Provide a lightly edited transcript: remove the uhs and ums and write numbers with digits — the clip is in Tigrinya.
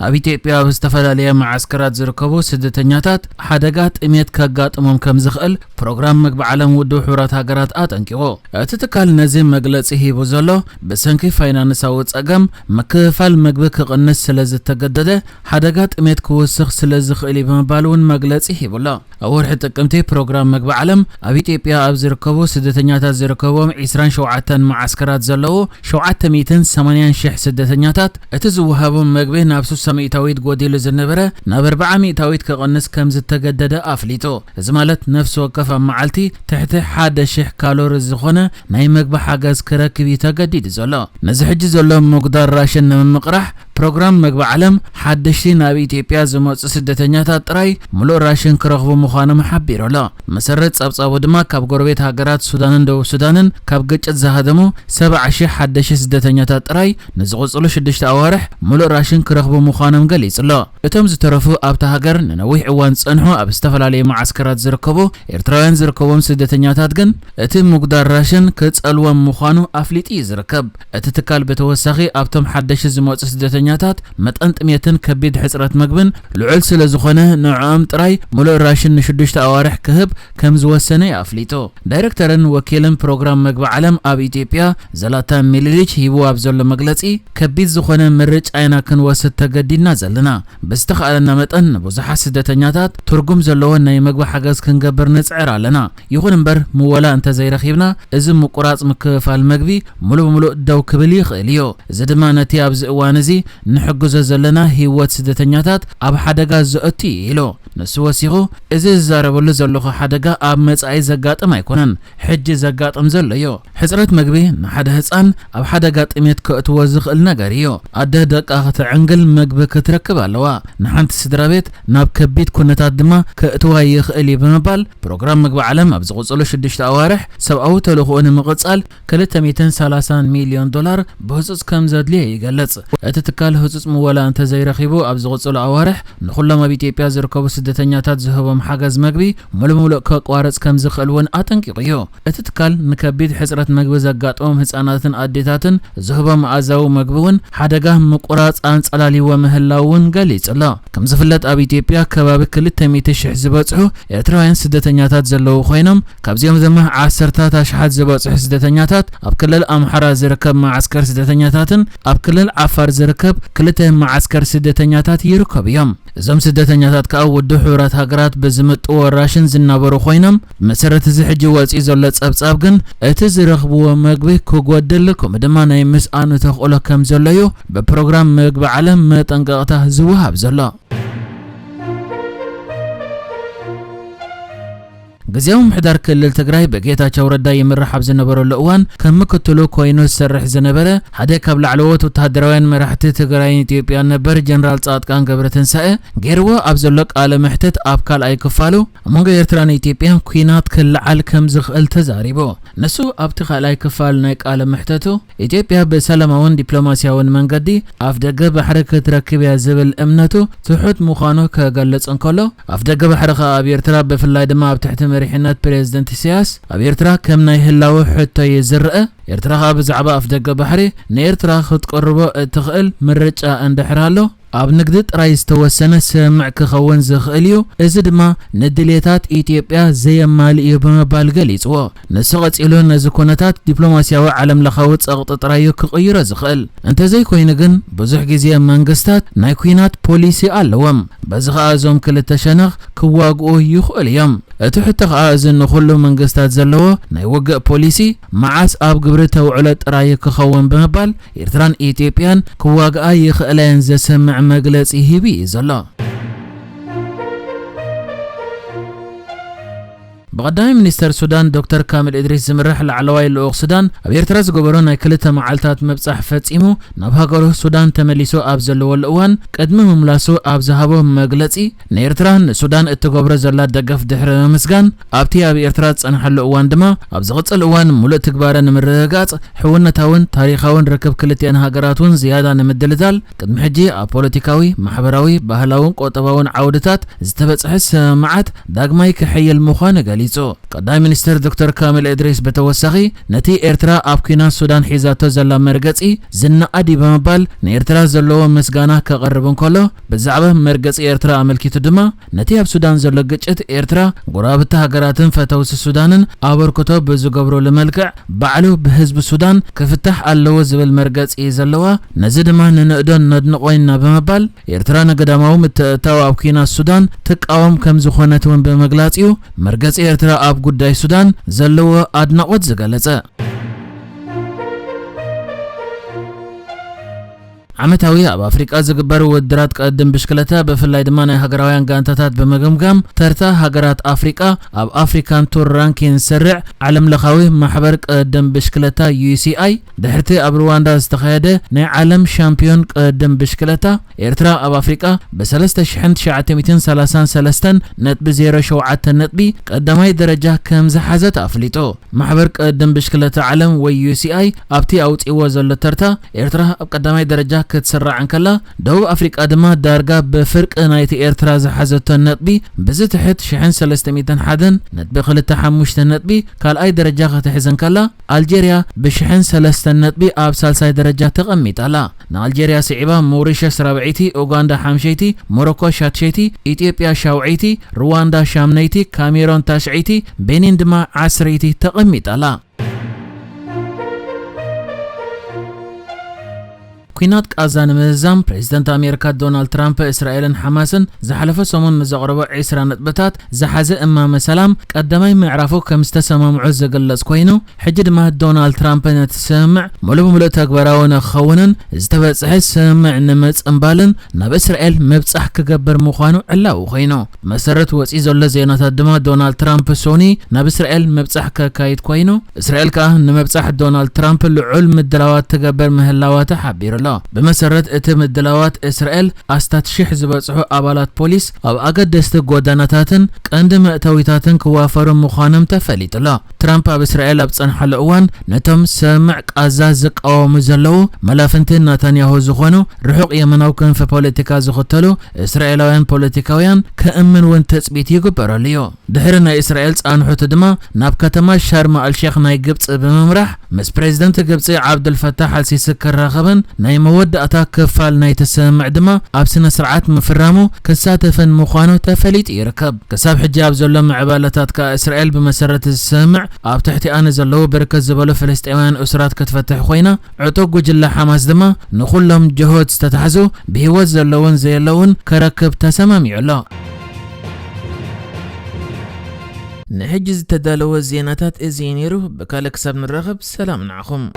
ኣብ ኢትዮጵያ ብዝተፈላለየ ማዓስከራት ዝርከቡ ስደተኛታት ሓደጋት እሜት ከጋጥሞም ከም ዝኽእል ፕሮግራም ምግቢ ዓለም ውድብ ሕብረት ሃገራት አጠንቂቑ። እቲ ትካል ነዚ መግለጺ ሂቡ ዘሎ ብሰንኪ ፋይናንሳዊ ጸገም ምክፍፋል ምግቢ ክቕንስ ስለ ዝተገደደ ሓደጋት እሜት ክውስኽ ስለ ዝኽእል ብምባል እውን መግለጺ ሂቡሎ። ኣብ ወርሒ ጥቅምቲ ፕሮግራም ምግቢ ዓለም ኣብ ኢትዮጵያ ኣብ ዝርከቡ ስደተኛታት ዝርከቦም 27 ማዓስከራት ዘለዉ 780,000 ስደተኛታት እቲ ዝወሃቦም ምግቢ ናብ 300 ጎዲሉ ዝነበረ ናብ 400 ክቕንስ ከም ዝተገደደ ኣፍሊጡ። እዚ ማለት ነፍሲ ወከፍ ኣብ መዓልቲ ትሕቲ 1,000 ካሎሪ ዝኾነ ናይ ምግቢ ሓገዝ ክረክብ ተገዲዱ ዘሎ። ነዚ ሕጂ ዘሎ ምጉዳር ራሽን ንምምቕራሕ ፕሮግራም ምግቢ ዓለም ሓደሽቲ ናብ ኢትዮጵያ ዝመጹ ስደተኛታት ጥራይ ሙሉእ ራሽን ክረኽቡ ምዃኖም ሓቢሩ ኣሎ። መሰረት ጸብጻቡ ድማ ካብ ጎረቤት ሃገራት ሱዳንን ደቡብ ሱዳንን ካብ ግጭት ዝሃደሙ 70,000 ሓደሽቲ ስደተኛታት ጥራይ ንዝቕጽሉ 6 ኣዋርሕ ሙሉእ ራሽን ክረኽቡ ምዃኖም ገሊጹ ኣሎ። እቶም ዝተረፉ ኣብታ ሃገር ንነዊሕ እዋን ጸንሑ ኣብ ዝተፈላለዩ ማዓስከራት ዝርከቡ ኤርትራውያን ዝርከቦም ስደተኛታት ግን እቲ ምጉዳር ራሽን ክጸልዎም ምዃኑ ኣፍሊጡ ዝርከብ። እቲ ትካል ብተወሳኺ ኣብቶም ሓደሽቲ ዝመጹ ስደተኛታት መጠን ጥሜትን ከቢድ ሕጽረት ምግብን ልዑል ስለ ዝኾነ ንዕኦም ጥራይ ሙሉእ ራሽን ን6 ኣዋርሕ ክህብ ከም ዝወሰነ ኣፍሊጡ። ዳይሬክተርን ወኪልን ፕሮግራም ምግቢ ዓለም ኣብ ኢትዮጵያ ዘላታ ሚሊሊች ሂቡ ኣብ ዘሎ መግለጺ ከቢድ ዝኾነ ምርጫ ኢና ክንወስድ ተገዲድና ዘለና። ብዝተኻእለና መጠን ንብዙሓት ስደተኛታት ትርጉም ዘለዎ ናይ ምግቢ ሓገዝ ክንገብር ንጽዕር ኣለና። ይኹን እምበር ምወላ እንተዘይረኺብና እዚ ምቁራጽ ምክፍፋል ምግቢ ሙሉእ ብምሉእ ደው ክብል ይኽእል እዩ። እዚ ድማ ነቲ ኣብዚ እዋን እዚ ንሕግዞ ዘለና ህይወት ስደተኛታት ኣብ ሓደጋ ዘእቱ ኢሉ ንሱ ወሲኹ እዚ ዝዛረበሉ ዘለኹ ሓደጋ ኣብ መጻኢ ዘጋጥም ኣይኮነን፣ ሕጂ ዘጋጥም ዘሎ እዩ። ሕጽረት ምግቢ ንሓደ ህፃን ኣብ ሓደጋ ጥሜት ከእትዎ ዝኽእል ነገር እዩ። ኣደ ደቃ ክትዕንግል ምግቢ ክትረክብ ኣለዋ፣ ንሓንቲ ስድራ ቤት ናብ ከቢድ ኩነታት ድማ ከእትዋ ይኽእል እዩ ብምባል ፕሮግራም ምግቢ ዓለም ኣብ ዝቕጽሉ 6 ኣዋርሕ ሰብኣዊ ተልእኾኡ ንምቕጻል $230 ሚልዮን ብህጹጽ ከም ዘድልየ ይገልጽ። እቲ ትካል ህጹጽ ምወላ እንተዘይረኺቡ ኣብ ዝቕጽሉ ኣዋርሕ ንኹሎም ኣብ ኢትዮጵያ ዝርከቡ ስደተኛታት ዝህቦም ሓገዝ ምግቢ ሙሉእ ብምሉእ ከቋርጽ ከም ዝኽእል እውን ኣጠንቂቑ እዩ። እቲ ትካል ንከቢድ ሕጽረት ምግቢ ዘጋጥሞም ህጻናትን ኣዴታትን ዝህቦም መኣዛዊ ምግቢ እውን ሓደጋ ምቁራጽ ኣንጸላሊዎ ምህላው እውን ገሊጹ ኣሎ። ከም ዝፍለጥ ኣብ ኢትዮጵያ ከባቢ 200,000 ዝበጽሑ ኤርትራውያን ስደተኛታት ዘለዉ ኮይኖም ካብዚኦም ድማ 10,000 ዝበጽሑ ስደተኛታት ኣብ ክልል ኣምሓራ ዝርከብ ማዓስከር ስደተኛታትን ኣብ ክልል ዓፋር ዝርከብ 2 ማዓስከር ስደተኛታት ይርከቡ እዮም። እዞም ስደተኛታት ከዓ ውድብ ሕብረት ሃገራት ብዝምጥዎ ራሽን ዝናበሩ ኮይኖም መሰረት እዚ ሕጂ ወፂኡ ዘሎ ጸብጻብ ግን እቲ ዝረኽብዎ ምግቢ ክጎድል ከምኡ ድማ ናይ ምስኣኑ ተኽእሎ ከም ዘሎ እዩ ብፕሮግራም ምግቢ ዓለም መጠንቀቕታ ዝውሃብ ዘሎ። ጊዜያዊ ምሕዳር ክልል ትግራይ በጌታቸው ረዳ ይምራሕ ኣብ ዝነበረሉ እዋን ከም ምክትሉ ኮይኑ ዝሰርሕ ዝነበረ ሓደ ካብ ላዕለዎት ወተሃደራውያን መራሕቲ ትግራይን ኢትዮጵያን ነበር ጀነራል ጻድቃን ገብረትንሳኤ ገይርዎ ኣብ ዘሎ ቃለ መሕተት ኣብ ካልኣይ ክፋሉ እሞንጎ ኤርትራን ኢትዮጵያን ኩናት ክለዓል ከም ዝኽእል ተዛሪቡ። ንሱ ኣብቲ ካልኣይ ክፋል ናይ ቃለ መሕተቱ ኢትዮጵያ ብሰላማውን ዲፕሎማስያውን መንገዲ ኣፍ ደገ ባሕሪ ክትረክብ እያ ዝብል እምነቱ ትሑት ምዃኑ ከገልጽ እንከሎ ኣፍ ደገ ባሕሪ ኣብ ኤርትራ ብፍላይ ድማ ኣብ ትሕቲ መሪሕነት ፕሬዝደንት ኢሳያስ ኣብ ኤርትራ ከም ናይ ህላዊ ሕቶ ይዝርአ ኤርትራ ብዛዕባ ኣፍ ደገ ባሕሪ ንኤርትራ ክትቀርቦ እትኽእል ምርጫ እንድሕር ኣሎ ኣብ ንግዲ ጥራይ ዝተወሰነ ስምዕ ክኸውን ዝኽእል እዩ። እዚ ድማ ንድሌታት ኢትዮጵያ ዘየማሊ እዩ ብምባል ገሊጽዎ። ንሱ ቀጺሉ ነዚ ኩነታት ዲፕሎማስያዊ ዓለም ለኻዊ ጸቕጢ ጥራይ ክቕይሮ ዝኽእል እንተዘይ ኮይኑ ግን ብዙሕ ግዜ መንግስታት ናይ ኩናት ፖሊሲ ኣለዎም። በዚ ከዓ እዞም ክልተ ሸነኽ ክዋግኡ ይኽእል እዮም። እቲ ሕቶ ከዓ እዚ ንኹሉ መንግስታት ዘለዎ ናይ ውግእ ፖሊሲ መዓስ ኣብ ግብሪ ተውዕሎ ጥራይ ክኸውን ብምባል ኤርትራን ኢትዮጵያን ክዋግኣ ይኽእለን ዘሰምዕ መግለጺ ሂቢ ዘሎ። بقدام منستر سودان دكتور كامل إدريس زمرح لعلواي لوق سودان أبيرتراز جبرون أي كلتا معلتات مبصح فتيمو نبهاجره سودان تمليسو أبزل والأوان قدم مملاسو أبزهابو مجلسي نيرتران سودان التجبر زلات دقف دحر مسجان أبتي أبيرتراز أنا حلو أوان دما أبزغط الأوان ملء تكبارا نمرقات حولنا تاون تاريخاون ركب كلتي أنها جراتون زيادة نمدلدال قد محجي أبوليتيكاوي محبراوي بهلاون قطباون عودتات زتبت حس معت داقماي كحي المخانة قالي ገሊጹ ቀዳማይ ሚኒስትር ዶክተር ካሚል ኢድሪስ በተወሳኺ ነቲ ኤርትራ ኣብ ኩናት ሱዳን ሒዛቶ ዘላ መርገጺ ዝናኣዲ በመባል ንኤርትራ ዘለዎ ምስጋና ከቐርብ እንከሎ ብዛዕባ መርገጺ ኤርትራ ኣመልኪቱ ድማ ነቲ ኣብ ሱዳን ዘሎ ግጭት ኤርትራ ጎራብቲ ሃገራትን ፈተውሲ ሱዳንን ኣበርክቶ ብዝገብሮ ልመልክዕ ባዕሉ ብህዝቢ ሱዳን ክፍታሕ ኣለዎ ዝብል መርገጺ ዘለዋ ነዚ ድማ ንንእዶን ነድንቆይና በመባል ኤርትራ ንገዳማዊ ምትእታው ኣብ ኩናት ሱዳን ትቃወም ከም ዝኾነት እውን በመግላጽዩ መርገጺ ኤርትራ ኣብ ጉዳይ ሱዳን ዘለዎ ኣድናቆት ዝገለጸ ዓመታዊ ኣብ ኣፍሪቃ ዝግበር ውድድራት ቀደም ብሽክለታ ብፍላይ ድማ ናይ ሃገራውያን ጋንታታት በመገምጋም ተርታ ሃገራት ኣፍሪቃ ኣብ ኣፍሪካን ቱር ራንኪንግ ስርዕ ዓለም ለኻዊ ማሕበር ቀደም ብሽክለታ UCI ድሕርቲ ኣብ ሩዋንዳ ዝተኻየደ ናይ ዓለም ሻምፒዮን ቀደም ብሽክለታ ኤርትራ ኣብ ኣፍሪቃ ብ3933 ነጥቢ 07 ነጥቢ ቀዳማይ ደረጃ ከም ዝሓዘት ኣፍሊጡ ማሕበር ቀደም ብሽክለታ ዓለም ወይ UCI ኣብቲ ኣውፂዎ ዘሎ ተርታ ኤርትራ ኣብ ቀዳማይ ደረጃ ክትስራዕ እንከላ ደቡብ ኣፍሪቃ ድማ ዳርጋ ብፍርቂ ናይቲ ኤርትራ ዝሓዘቶ ነጥቢ ብዝትሕት 1301 ነጥቢ 25 ነጥቢ ካልኣይ ደረጃ ክትሕዝ እንከላ ኣልጄርያ ብ1003 ነጥቢ ኣብ ሳልሳይ ደረጃ ተቐሚጣላ ንኣልጄርያ ስዒባ ሞሪሸስ ራብዒቲ ኡጋንዳ ሓምሸይቲ ሞሮኮ ሻትሸይቲ ኢትዮጵያ ሻውዒቲ ሩዋንዳ ሻምነይቲ ካሜሮን ታሽዒቲ ቤኒን ድማ 10ይቲ ተቐሚጣላ ኩናት ቃዛ ንምዛም ፕሬዝዳንት ኣሜሪካ ዶናልድ ትራምፕ እስራኤልን ሓማስን ዝሓለፈ ሰሙን ንዘቕረቦ 20 ነጥብታት ዝሓዘ እማመ ሰላም ቀዳማይ ምዕራፉ ከም ዝተሰማምዑ ዝገልጽ ኮይኑ ሕጂ ድማ ዶናልድ ትራምፕ ነቲ ስምምዕ ሙሉእ ተግባራዊ ንኽኸውንን ዝተበጽሐ ስምምዕ ንምጽምባልን ናብ እስራኤል ምብጻሕ ክገብር ምዃኑ ዕላው ኮይኑ መሰረት ወፂ ዘሎ ዜናታት ድማ ዶናልድ ትራምፕ ሶኒ ናብ እስራኤል ምብጻሕ ከካይድ ኮይኑ እስራኤል ከዓ ንምብጻሕ ዶናልድ ትራምፕ ልዑል ምድላዋት ትገብር ምህላዋታ ሓቢሩላ بمسرت اتم الدلوات اسرائيل استات شح زبصحو ابالات بوليس او اقدست غوداناتاتن قند مأتويتاتن كوافر مخانم تفليطلا ترامب اب اسرائيل اب صنحل اوان نتم سمع قازا زقاوم زلو ملافنتن نتنياهو زخونو رحق يمناو كنف بوليتيكا زختلو اسرائيلاويان بوليتيكاويان كأمن ون تثبيت يغبراليو دحرنا اسرائيل صانحو تدما ناب كتما شرم الشيخ ناي غبص بممرح مس بريزيدنت غبص عبد الفتاح السيسي كراخبن ناي مودأتا كفال ناي تسمع دما ابسنا سرعات مفرامو كساتفن مخانو تفليت يركب كساب حجاب زلو معبالتات كاسرائيل بمسرة السمع اب تحتي انا زلو بركز زبلو فلسطينيان اسرات كتفتح خوينا عطو جلا حماس دما نخلهم جهود استتحزو بهوز زلون زيلون كركب تسمم يعلا نحجز تدالو الزيناتات ازينيرو بكالك ساب نرغب سلام نعخم